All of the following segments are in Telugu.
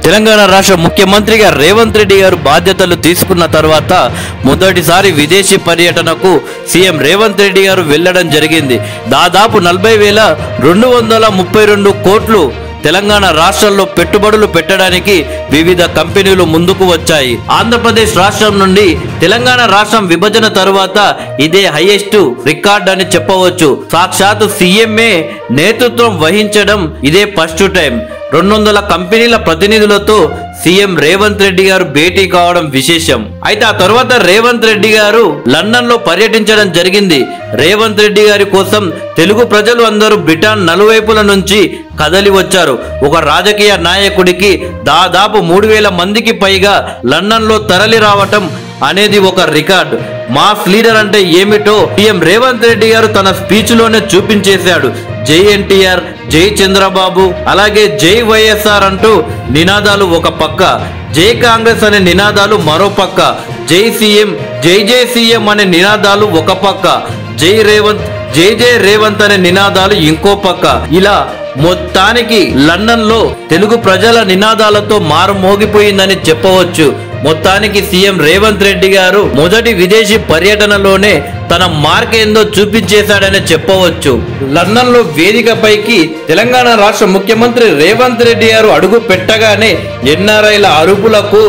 తెలంగాణ రాష్ట్ర ముఖ్యమంత్రిగా రేవంత్ రెడ్డి గారు బాధ్యతలు తీసుకున్న తర్వాత మొదటిసారి విదేశీ పర్యటనకు సీఎం రేవంత్ రెడ్డి గారు వెళ్లడం జరిగింది. దాదాపు 40,232 కోట్లు తెలంగాణ రాష్ట్రంలో పెట్టుబడులు పెట్టడానికి వివిధ కంపెనీలు ముందుకు వచ్చాయి. ఆంధ్రప్రదేశ్ రాష్ట్రం నుండి తెలంగాణ రాష్ట్రం విభజన తరువాత ఇదే హైయెస్ట్ రికార్డ్ అని చెప్పవచ్చు. సాక్షాత్ సీఎంఏ నేతృత్వం వహించడం ఇదే ఫస్ట్ టైం. 200 కంపెనీల ప్రతినిధులతో సీఎం రేవంత్ రెడ్డి గారు భేటీ కావడం విశేషం. అయితే ఆ తర్వాత రేవంత్ రెడ్డి గారు లండన్ లో పర్యటించడం జరిగింది. రేవంత్ రెడ్డి గారి కోసం తెలుగు ప్రజలు అందరూ బ్రిటన్ నలువైపుల నుంచి కదలి వచ్చారు. ఒక రాజకీయ నాయకుడికి దాదాపు 3,000 మందికి పైగా లండన్ లో తరలి రావటం అనేది ఒక రికార్డ్. మాస్ లీడర్ అంటే ఏమిటో సీఎం రేవంత్ రెడ్డి గారు తన స్పీచ్ లోనే చూపించేశాడు. జై ఎన్టీఆర్, జై చంద్రబాబు, అలాగే జై వైఎస్ఆర్ అంటూ నినాదాలు ఒక పక్క, జై కాంగ్రెస్ అనే నినాదాలు మరో పక్క, జై సీఎం, జై జై సీఎం అనే నినాదాలు ఒక పక్క, జై రేవంత్, జై జై రేవంత్ అనే నినాదాలు ఇంకో పక్క. ఇలా మొత్తానికి లండన్ లో తెలుగు ప్రజల నినాదాలతో మారుమోగిపోయిందని చెప్పవచ్చు. మొత్తానికి సీఎం రేవంత్ రెడ్డి గారు మొదటి విదేశీ పర్యటనలోనే తన మార్క్ ఏందో చూపించేశాడని చెప్పవచ్చు. లండన్ లో వేదికపైకి తెలంగాణ రాష్ట్ర ముఖ్యమంత్రి రేవంత్ రెడ్డి గారు అడుగు పెట్టగానే ఎన్ఆర్ఐల అరుపులకు,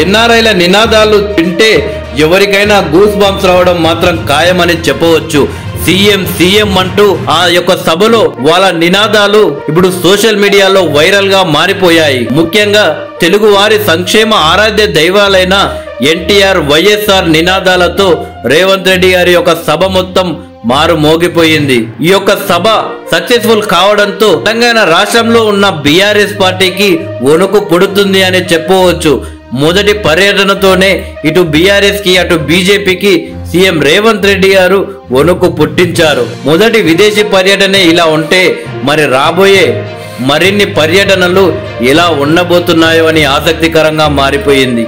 ఎన్ఆర్ఐల నినాదాలు వింటే ఎవరికైనా గూస్ బంప్స్ రావడం మాత్రం ఖాయమని చెప్పవచ్చు. సీఎం సీఎం అంటూ ఆ యొక్క సభలో వాళ్ళ నినాదాలు ఇప్పుడు సోషల్ మీడియాలో వైరల్ గా మారిపోయాయి. ముఖ్యంగా తెలుగు వారి సంక్షేమ ఆరాధ్య దైవాలైన ఎన్టీఆర్, వైఎస్ఆర్ నినాదాలతో రేవంత్ రెడ్డి గారి యొక్క సభ మొత్తం మారు మోగిపోయింది. ఈ యొక్క సభ సక్సెస్ఫుల్ కావడంతో తెలంగాణ రాష్ట్రంలో ఉన్న బీఆర్ఎస్ పార్టీకి వణుకు పుడుతుంది అని చెప్పవచ్చు. మొదటి పర్యటనతోనే ఇటు బీఆర్ఎస్ కి అటు బీజేపీకి సీఎం రేవంత్ రెడ్డి గారు వణుకు పుట్టించారు. మొదటి విదేశీ పర్యటనే ఇలా ఉంటే మరి రాబోయే మరిన్ని పర్యటనలు ఎలా ఉండబోతున్నాయో అని ఆసక్తికరంగా మారిపోయింది.